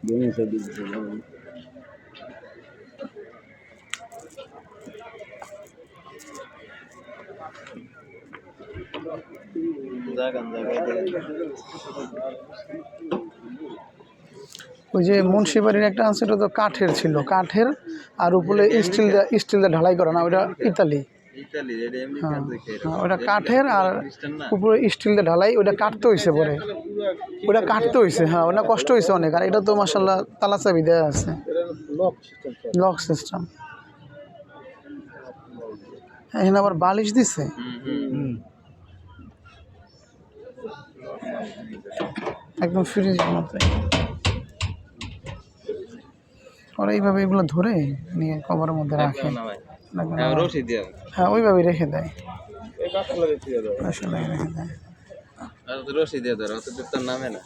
ওই যে মুন্সিবাড়ির একটা আছে, ওটা তো কাঠের ছিল, কাঠের আর উপরে স্টিল দিয়ে ঢালাই করা না, ওটা ইতালি। হ্যাঁ, ওটা কাঠের আর উপরে স্টিল দিয়ে ঢালাই, ওটা কাটতে হয়েছে পরে, ওটা কাটতে হয়েছে। হ্যাঁ, ওটা কষ্ট হয়েছে অনেক। আর এটা তো মাশাআল্লাহ তালা চাবি দেওয়া আছে, লক সিস্টেম। এখানে আবার বালিশ দিছে। একদম ফ্রিজের মতো। ওরা এইভাবে এগুলো ধরে নিয়ে কভারের মধ্যে রাখে। হ্যাঁ, ওইভাবেই রেখে দেয়, আসলে রেখে দেয়। রশি দিয়ে ধরো, অত নামে না।